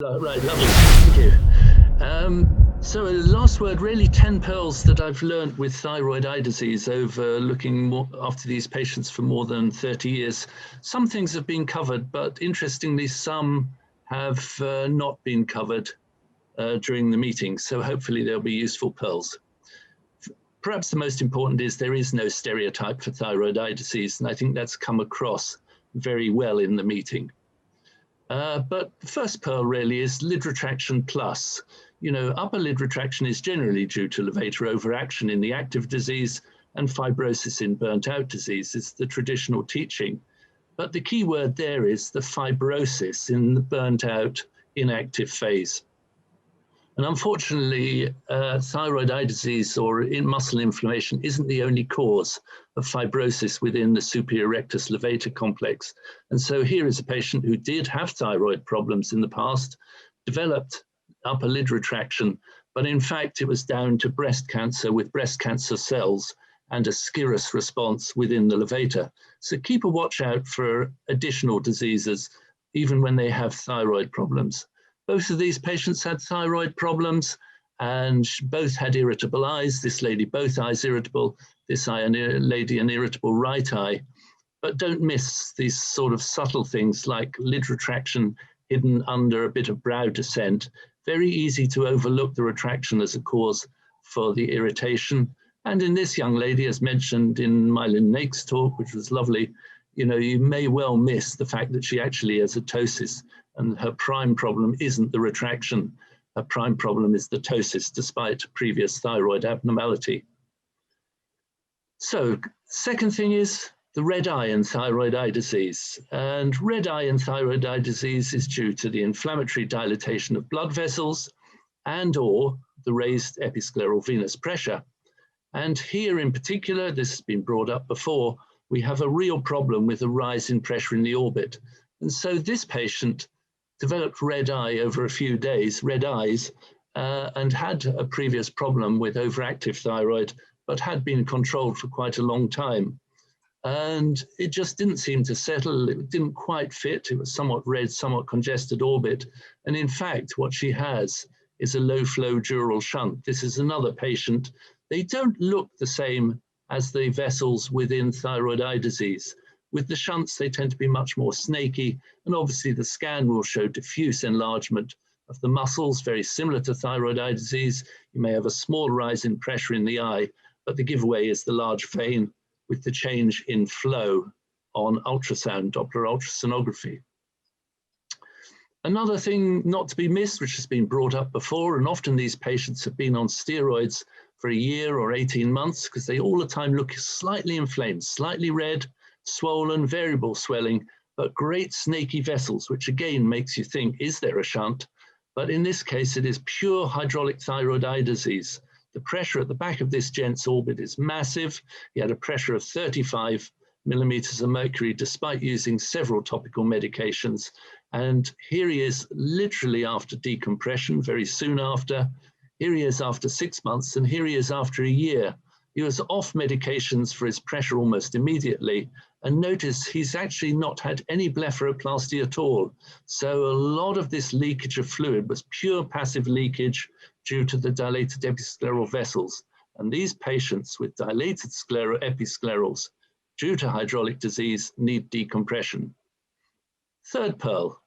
Right, lovely, thank you. So last word, really 10 pearls that I've learned with thyroid eye disease over looking after these patients for more than 30 years. Some things have been covered, but interestingly, some have not been covered during the meeting. So hopefully they'll be useful pearls. Perhaps the most important is there is no stereotype for thyroid eye disease, and I think that's come across very well in the meeting. But the first pearl really is lid retraction plus. You know, upper lid retraction is generally due to levator overaction in the active disease and fibrosis in burnt out disease. It's the traditional teaching. But the key word there is the fibrosis in the burnt out inactive phase. And unfortunately, thyroid eye disease or muscle inflammation isn't the only cause of fibrosis within the superior rectus levator complex. And so here is a patient who did have thyroid problems in the past, developed upper lid retraction, but in fact, it was down to breast cancer with breast cancer cells and a scirrhous response within the levator. So keep a watch out for additional diseases, even when they have thyroid problems. Both of these patients had thyroid problems and both had irritable eyes. This lady, both eyes irritable, this lady, an irritable right eye. But don't miss these sort of subtle things like lid retraction hidden under a bit of brow descent. Very easy to overlook the retraction as a cause for the irritation. And in this young lady, as mentioned in Mylin Nake's talk, which was lovely, you know, you may well miss the fact that she actually has a ptosis, and her prime problem isn't the retraction. Her prime problem is the ptosis, despite previous thyroid abnormality. So, second thing is the red eye in thyroid eye disease. And red eye in thyroid eye disease is due to the inflammatory dilatation of blood vessels and or the raised episcleral venous pressure. And here in particular, this has been brought up before, we have a real problem with a rise in pressure in the orbit. And so this patient developed red eye over a few days, red eyes, and had a previous problem with overactive thyroid, but had been controlled for quite a long time. And it just didn't seem to settle. It didn't quite fit. It was somewhat red, somewhat congested orbit. And in fact, what she has is a low flow dural shunt. This is another patient. They don't look the same as the vessels within thyroid eye disease. With the shunts, they tend to be much more snaky, and obviously the scan will show diffuse enlargement of the muscles, very similar to thyroid eye disease. You may have a small rise in pressure in the eye, but the giveaway is the large vein with the change in flow on ultrasound, Doppler ultrasonography. Another thing not to be missed, which has been brought up before, and often these patients have been on steroids for a year or 18 months because they all the time look slightly inflamed, slightly red, swollen, variable swelling, but great snaky vessels, which again makes you think, is there a shunt? But in this case, it is pure hydraulic thyroid eye disease. The pressure at the back of this gent's orbit is massive. He had a pressure of 35 millimeters of mercury despite using several topical medications. And here he is literally after decompression, very soon after. Here he is after 6 months, and here he is after a year. He was off medications for his pressure almost immediately. And notice he's actually not had any blepharoplasty at all. So a lot of this leakage of fluid was pure passive leakage due to the dilated episcleral vessels. And these patients with dilated episclerals due to hydraulic disease need decompression. Third pearl,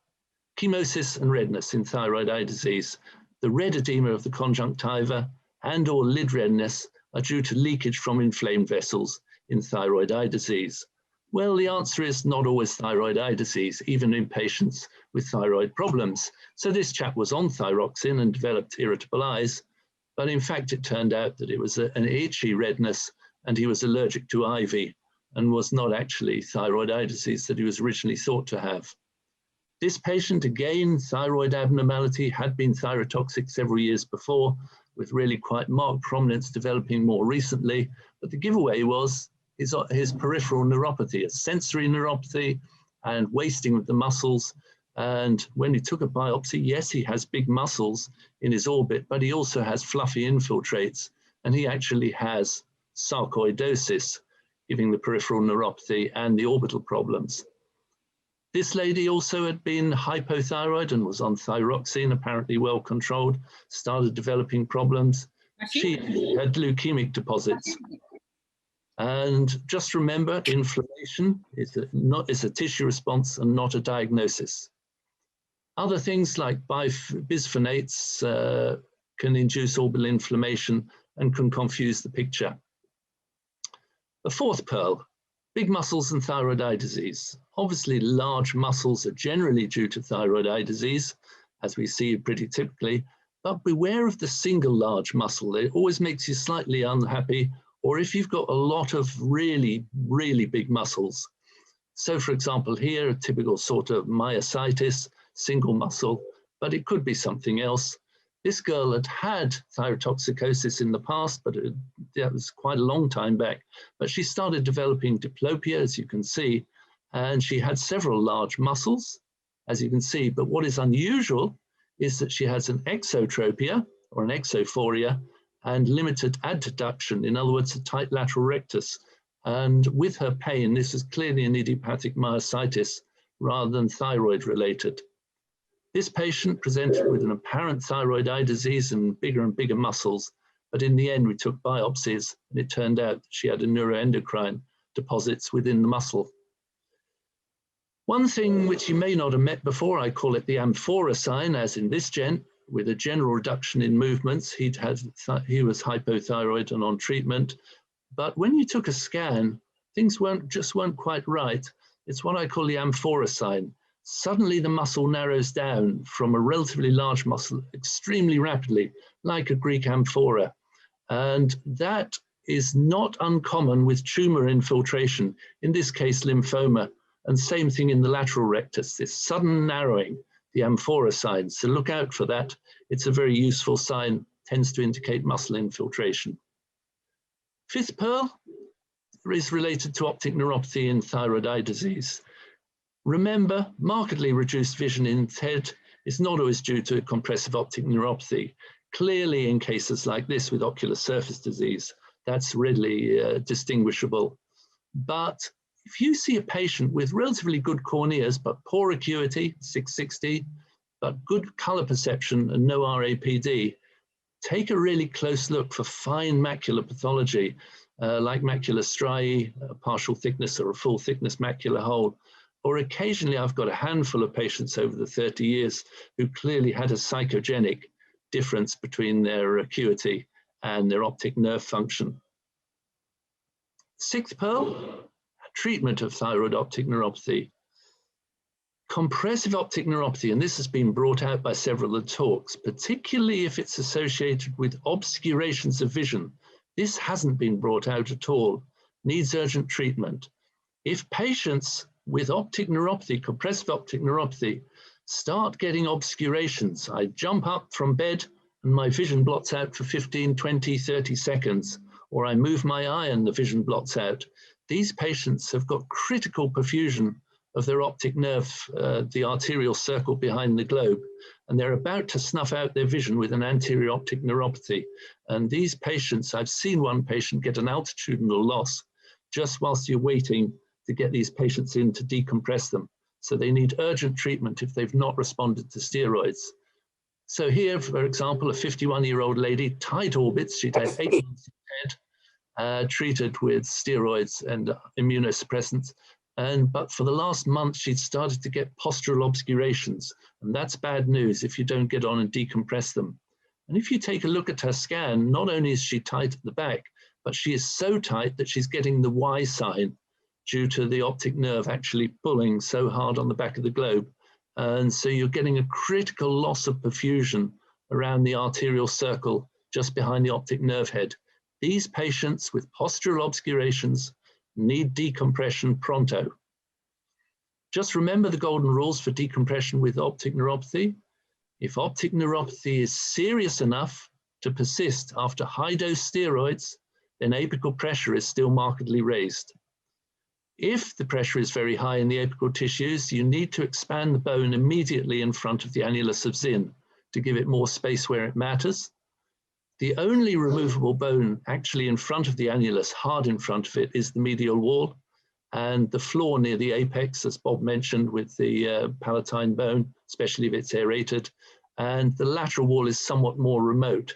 chemosis and redness in thyroid eye disease. The red edema of the conjunctiva and or lid redness are due to leakage from inflamed vessels in thyroid eye disease. Well, the answer is not always thyroid eye disease, even in patients with thyroid problems. So this chap was on thyroxine and developed irritable eyes, but in fact it turned out that it was an itchy redness and he was allergic to ivy and was not actually thyroid eye disease that he was originally thought to have. This patient, again, thyroid abnormality, had been thyrotoxic several years before, with really quite marked prominence developing more recently. But the giveaway was his peripheral neuropathy, a sensory neuropathy and wasting of the muscles. And when he took a biopsy, yes, he has big muscles in his orbit, but he also has fluffy infiltrates, and he actually has sarcoidosis, giving the peripheral neuropathy and the orbital problems. This lady also had been hypothyroid and was on thyroxine, apparently well controlled, started developing problems. She had leukemic deposits. And just remember, inflammation is a tissue response and not a diagnosis. Other things like bisphonates can induce orbital inflammation and can confuse the picture. The fourth pearl, big muscles and thyroid eye disease. Obviously, large muscles are generally due to thyroid eye disease, as we see pretty typically, but beware of the single large muscle. It always makes you slightly unhappy, or if you've got a lot of really, really big muscles. So for example, here, a typical sort of myositis, single muscle, but it could be something else. This girl had had thyrotoxicosis in the past, but that was quite a long time back. But she started developing diplopia, as you can see, and she had several large muscles, as you can see. But what is unusual is that she has an exotropia, or an exophoria, and limited adduction, in other words, a tight lateral rectus. And with her pain, this is clearly an idiopathic myositis rather than thyroid related. This patient presented with an apparent thyroid eye disease and bigger muscles, but in the end we took biopsies and it turned out that she had a neuroendocrine deposits within the muscle. One thing which you may not have met before, I call it the amphora sign, as in this gent, with a general reduction in movements. He was hypothyroid and on treatment, but when you took a scan, things just weren't quite right. It's what I call the amphora sign. Suddenly the muscle narrows down from a relatively large muscle extremely rapidly, like a Greek amphora. And that is not uncommon with tumor infiltration, in this case lymphoma, and same thing in the lateral rectus, this sudden narrowing, the amphora sign. So look out for that. It's a very useful sign, tends to indicate muscle infiltration. Fifth pearl is related to optic neuropathy in thyroid eye disease. Remember, markedly reduced vision in TED is not always due to compressive optic neuropathy. Clearly, in cases like this with ocular surface disease, that's readily distinguishable. But if you see a patient with relatively good corneas, but poor acuity, 660, but good color perception and no RAPD, take a really close look for fine macular pathology, like macular striae, a partial thickness or a full thickness macular hole. Or occasionally I've got a handful of patients over the 30 years who clearly had a psychogenic difference between their acuity and their optic nerve function. Sixth pearl, treatment of thyroid optic neuropathy. Compressive optic neuropathy, and this has been brought out by several of the talks, particularly if it's associated with obscurations of vision. This hasn't been brought out at all, needs urgent treatment. If patients with optic neuropathy, compressive optic neuropathy, start getting obscurations, I jump up from bed and my vision blots out for 15, 20, 30 seconds, or I move my eye and the vision blots out. These patients have got critical perfusion of their optic nerve, the arterial circle behind the globe, and they're about to snuff out their vision with an anterior optic neuropathy. And these patients, I've seen one patient get an altitudinal loss just whilst you're waiting to get these patients in to decompress them. So they need urgent treatment if they've not responded to steroids. So here, for example, a 51-year-old lady, tight orbits, she'd had 8 months of TED, treated with steroids and immunosuppressants. But for the last month, she'd started to get postural obscurations. And that's bad news if you don't get on and decompress them. And if you take a look at her scan, not only is she tight at the back, but she is so tight that she's getting the Y sign due to the optic nerve actually pulling so hard on the back of the globe. And so you're getting a critical loss of perfusion around the arterial circle just behind the optic nerve head. These patients with postural obscurations need decompression pronto. Just remember the golden rules for decompression with optic neuropathy. If optic neuropathy is serious enough to persist after high-dose steroids, then apical pressure is still markedly raised. If the pressure is very high in the apical tissues, you need to expand the bone immediately in front of the annulus of Zinn to give it more space where it matters. The only removable bone actually in front of the annulus, hard in front of it, is the medial wall. and the floor near the apex, as Bob mentioned, with the palatine bone, especially if it's aerated, and the lateral wall is somewhat more remote.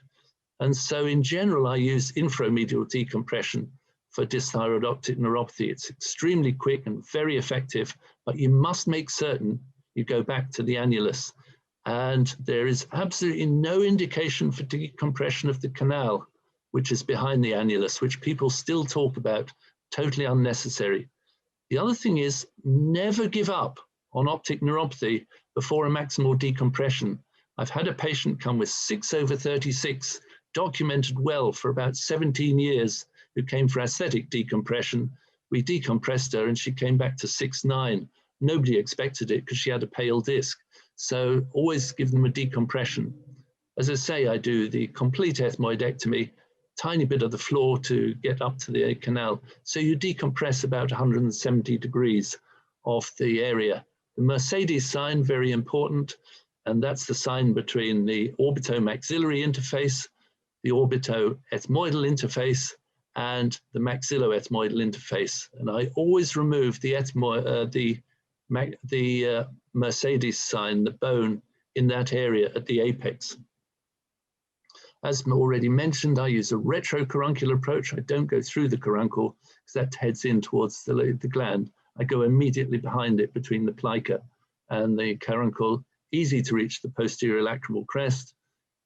And so in general, I use inframedial decompression for dysthyroid optic neuropathy. It's extremely quick and very effective, but you must make certain you go back to the annulus. And there is absolutely no indication for decompression of the canal, which is behind the annulus, which people still talk about, totally unnecessary. The other thing is never give up on optic neuropathy before a maximal decompression. I've had a patient come with 6/36, documented well for about 17 years, who came for aesthetic decompression. We decompressed her and she came back to 6/9. Nobody expected it because she had a pale disc. So always give them a decompression. As I say, I do the complete ethmoidectomy, tiny bit of the floor to get up to the canal. So you decompress about 170 degrees of the area. The Mercedes sign, very important, and that's the sign between the orbito-maxillary interface, the orbito-ethmoidal interface, and the maxilloethmoidal interface. And I always remove the Mercedes sign, the bone in that area at the apex. As already mentioned, I use a retrocuruncular approach. I don't go through the caruncle because that heads in towards the gland. I go immediately behind it between the plica and the caruncle, easy to reach the posterior lacrimal crest,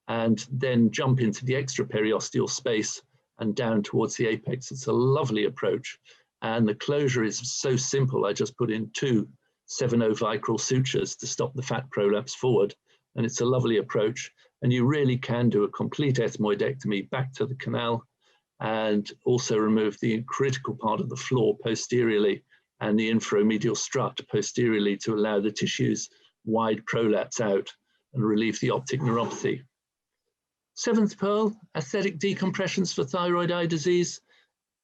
and then jump into the extraperiosteal space and down towards the apex. It's a lovely approach. And the closure is so simple. I just put in 2 7-ovicral sutures to stop the fat prolapse forward. And it's a lovely approach. And you really can do a complete ethmoidectomy back to the canal and also remove the critical part of the floor posteriorly and the inframedial strut posteriorly to allow the tissue's wide prolapse out and relieve the optic neuropathy. Seventh pearl, aesthetic decompressions for thyroid eye disease.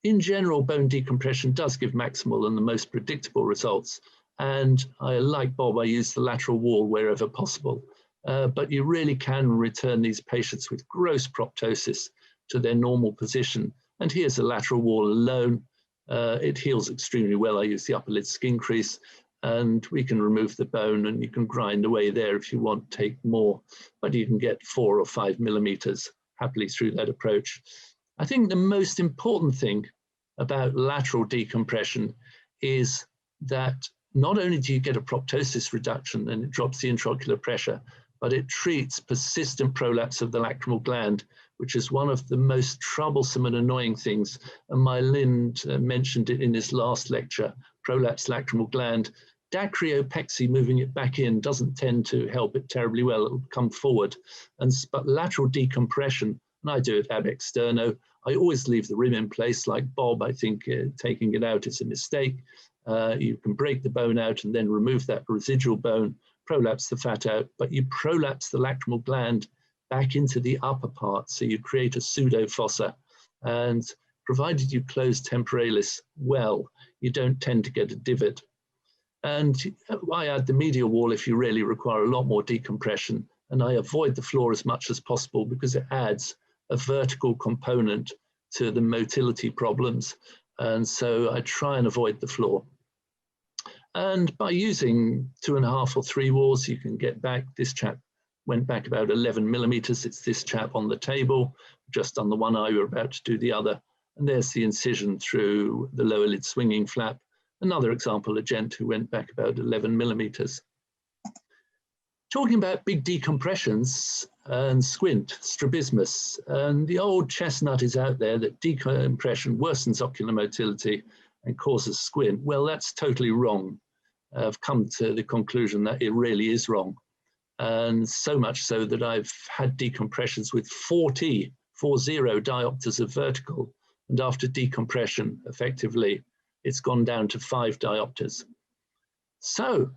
In general, bone decompression does give maximal and the most predictable results. And like Bob, I use the lateral wall wherever possible. But you really can return these patients with gross proptosis to their normal position. And here's a lateral wall alone. It heals extremely well. I use the upper lid skin crease, and we can remove the bone and you can grind away there if you want, take more, but you can get 4 or 5 millimeters happily through that approach. I think the most important thing about lateral decompression is that not only do you get a proptosis reduction and it drops the intraocular pressure, but it treats persistent prolapse of the lacrimal gland, which is one of the most troublesome and annoying things. And my Lind mentioned it in his last lecture, prolapse lacrimal gland. Dacryopexy, moving it back in, doesn't tend to help it terribly well. It'll come forward. But lateral decompression, and I do it ab externo, I always leave the rim in place. Like Bob, I think taking it out is a mistake. You can break the bone out and then remove that residual bone, prolapse the fat out, but you prolapse the lacrimal gland back into the upper part. So you create a pseudo fossa, and provided you close temporalis well, you don't tend to get a divot. And I add the medial wall if you really require a lot more decompression, and I avoid the floor as much as possible because it adds a vertical component to the motility problems. And so I try and avoid the floor. And by using 2.5 or 3 walls, you can get back. This chap went back about 11 millimeters. It's this chap on the table, just on the one eye, we're about to do the other. And there's the incision through the lower lid swinging flap. Another example, a gent who went back about 11 millimeters. Talking about big decompressions and squint, strabismus, and the old chestnut is out there that decompression worsens ocular motility and causes squint. Well, that's totally wrong. I've come to the conclusion that it really is wrong. And so much so that I've had decompressions with 40 diopters of vertical. And after decompression, effectively, it's gone down to 5 diopters. So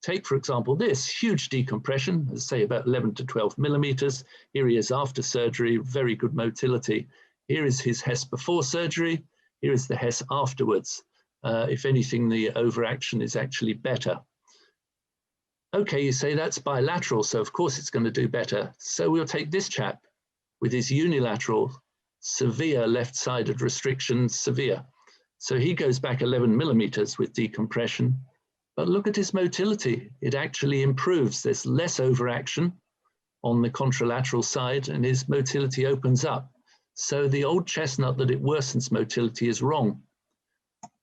take, for example, this huge decompression, let's say about 11 to 12 millimeters. Here he is after surgery, very good motility. Here is his HES before surgery. Here is the HES afterwards. If anything, the overaction is actually better. Okay, you say that's bilateral, so of course it's going to do better. So we'll take this chap with his unilateral, severe left-sided restriction, severe. So he goes back 11 millimeters with decompression, but look at his motility. It actually improves. There's less overaction on the contralateral side, and his motility opens up. So the old chestnut that it worsens motility is wrong.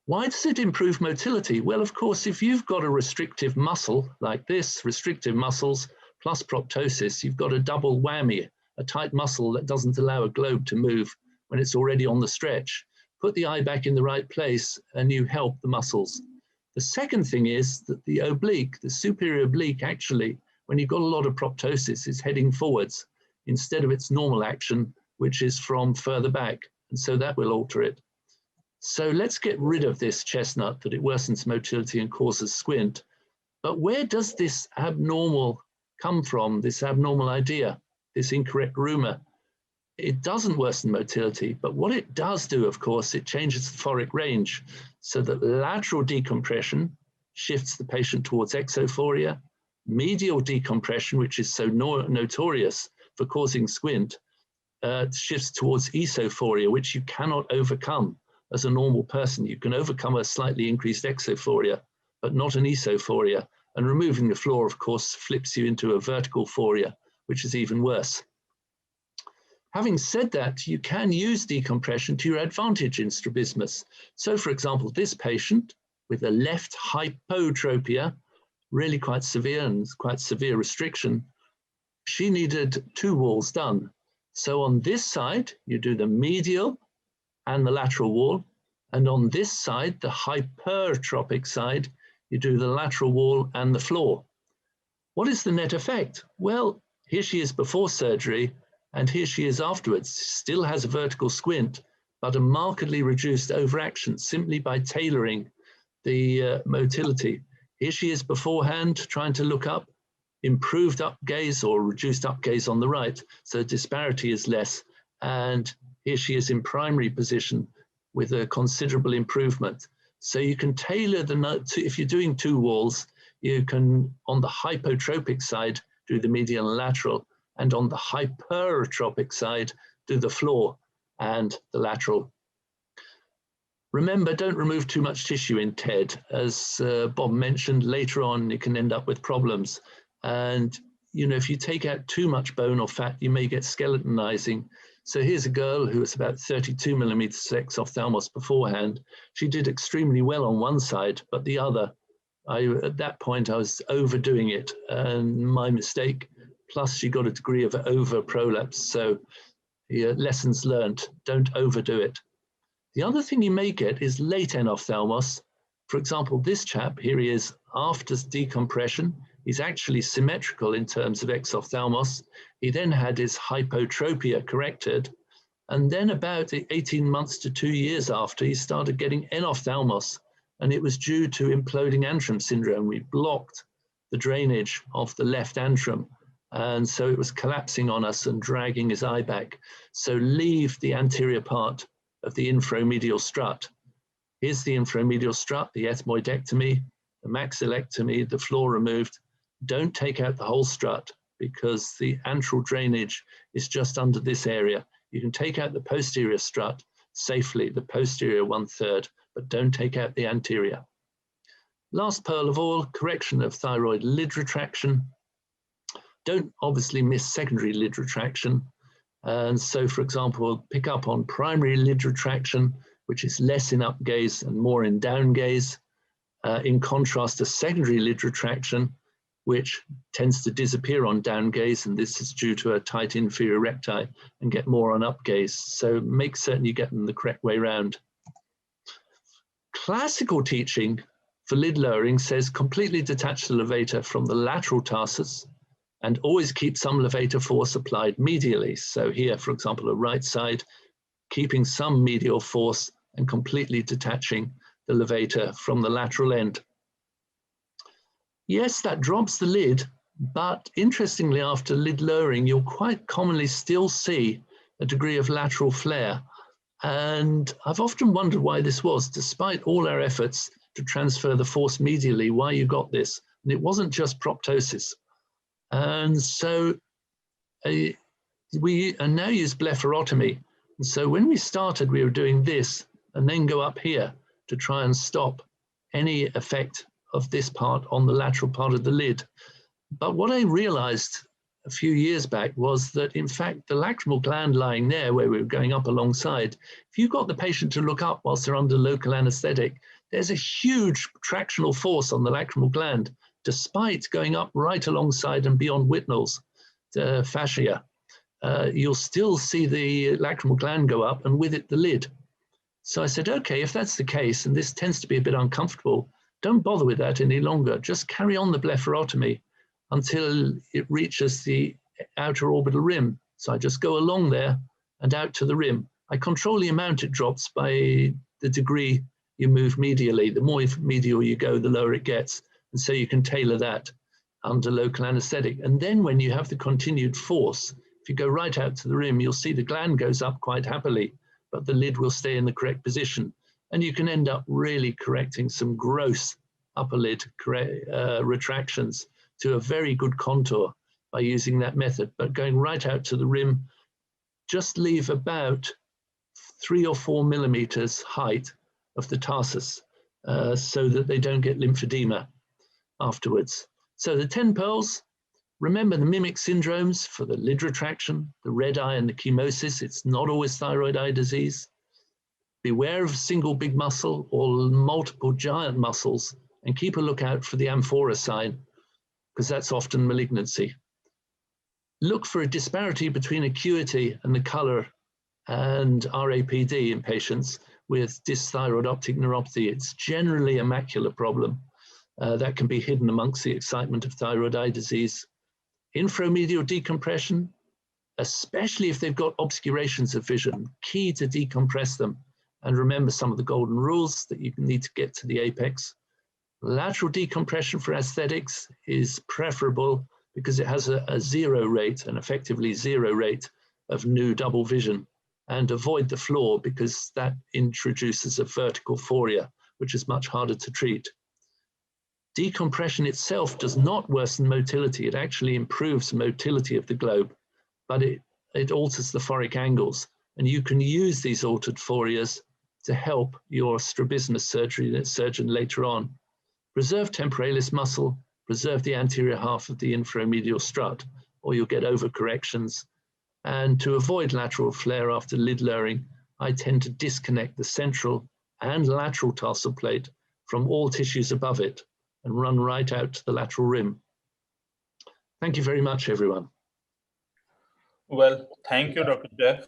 Why does it improve motility? Well, of course, if you've got a restrictive muscle like this, restrictive muscles plus proptosis, you've got a double whammy, a tight muscle that doesn't allow a globe to move when it's already on the stretch. Put the eye back in the right place and you help the muscles. The second thing is that the oblique, the superior oblique, actually, when you've got a lot of proptosis, is heading forwards instead of its normal action, which is from further back. And so that will alter it. So let's get rid of this chestnut that it worsens motility and causes squint. But where does this abnormal come from, this abnormal idea, this incorrect rumor? It doesn't worsen motility, but what it does do, of course, it changes the phoric range so that lateral decompression shifts the patient towards exophoria. Medial decompression, which is so notorious for causing squint, shifts towards esophoria, which you cannot overcome as a normal person. You can overcome a slightly increased exophoria, but not an esophoria. And removing the floor, of course, flips you into a vertical phoria, which is even worse. Having said that, you can use decompression to your advantage in strabismus. So, for example, this patient with a left hypotropia, really quite severe and quite severe restriction, she needed 2 walls done. So on this side, you do the medial and the lateral wall. And on this side, the hypertropic side, you do the lateral wall and the floor. What is the net effect? Well, here she is before surgery, and here she is afterwards. Still has a vertical squint, but a markedly reduced overaction simply by tailoring the motility. Here she is beforehand trying to look up, improved up gaze or reduced up gaze on the right, so disparity is less. And here she is in primary position with a considerable improvement. So you can tailor if you're doing 2 walls, you can, on the hypotropic side, do the medial and lateral, and on the hypertropic side, do the floor and the lateral. Remember, don't remove too much tissue in TED. As Bob mentioned, later on, you can end up with problems. And, you know, if you take out too much bone or fat, you may get skeletonizing. So here's a girl who was about 32 millimeters exophthalmos beforehand. She did extremely well on one side, but the other, at that point, I was overdoing it, and my mistake. Plus, she got a degree of over prolapse. So lessons learned, don't overdo it. The other thing you may get is late enophthalmos. For example, this chap, here he is after decompression. He's actually symmetrical in terms of exophthalmos. He then had his hypotropia corrected. And then about 18 months to 2 years after, he started getting enophthalmos. And it was due to imploding antrum syndrome. We blocked the drainage of the left antrum. And so it was collapsing on us and dragging his eye back. So leave the anterior part of the infromedial strut. Here's the infromedial strut, the ethmoidectomy, the maxillectomy, the floor removed. Don't take out the whole strut because the antral drainage is just under this area. You can take out the posterior strut safely, the posterior 1/3, but don't take out the anterior. Last pearl of all, correction of thyroid lid retraction. Don't obviously miss secondary lid retraction. And so, for example, pick up on primary lid retraction, which is less in up gaze and more in down gaze, in contrast to secondary lid retraction, which tends to disappear on down gaze, and this is due to a tight inferior recti, and get more on up gaze. So make certain you get them the correct way round. Classical teaching for lid lowering says completely detach the levator from the lateral tarsus and always keep some levator force applied medially. So here, for example, a right side, keeping some medial force and completely detaching the levator from the lateral end. Yes, that drops the lid, but interestingly, after lid lowering, you'll quite commonly still see a degree of lateral flare. And I've often wondered why this was, despite all our efforts to transfer the force medially, why you got this. And it wasn't just proptosis. And so we now use blepharotomy. And so when we started, we were doing this and then go up here. to try and stop any effect of this part on the lateral part of the lid. But what I realized a few years back was that, in fact, the lacrimal gland lying there where we were going up alongside, if you got the patient to look up whilst they're under local anesthetic, there's a huge tractional force on the lacrimal gland, despite going up right alongside and beyond Whitnall's fascia. You'll still see the lacrimal gland go up, and with it the lid. So I said, okay, if that's the case, and this tends to be a bit uncomfortable, don't bother with that any longer. Just carry on the blepharotomy until it reaches the outer orbital rim. So I just go along there and out to the rim. I control the amount it drops by the degree you move medially. The more medial you go, the lower it gets. And so you can tailor that under local anesthetic. And then when you have the continued force, if you go right out to the rim, you'll see the gland goes up quite happily, but the lid will stay in the correct position. And you can end up really correcting some gross upper lid retractions to a very good contour by using that method. But going right out to the rim, just leave about 3 or 4 millimeters height of the tarsus so that they don't get lymphedema afterwards. So the 10 pearls, remember the mimic syndromes for the lid retraction, the red eye and the chemosis. It's not always thyroid eye disease. Beware of a single big muscle or multiple giant muscles, and keep a lookout for the amphora sign, because that's often malignancy. Look for a disparity between acuity and the color and RAPD in patients with dysthyroid optic neuropathy. It's generally a macular problem that can be hidden amongst the excitement of thyroid eye disease. Inframedial decompression, especially if they've got obscurations of vision, key to decompress them. And remember some of the golden rules that you need to get to the apex. Lateral decompression for aesthetics is preferable because it has a 0 rate, an effectively 0 rate of new double vision. And avoid the floor because that introduces a vertical phoria, which is much harder to treat. Decompression itself does not worsen motility. It actually improves motility of the globe, but it alters the phoric angles. And you can use these altered phorias to help your strabismus surgeon later on. Preserve temporalis muscle, preserve the anterior half of the inframedial strut, or you'll get overcorrections. And to avoid lateral flare after lid lowering, I tend to disconnect the central and lateral tarsal plate from all tissues above it and run right out to the lateral rim. Thank you very much, everyone. Well, thank you, Dr. Jeff.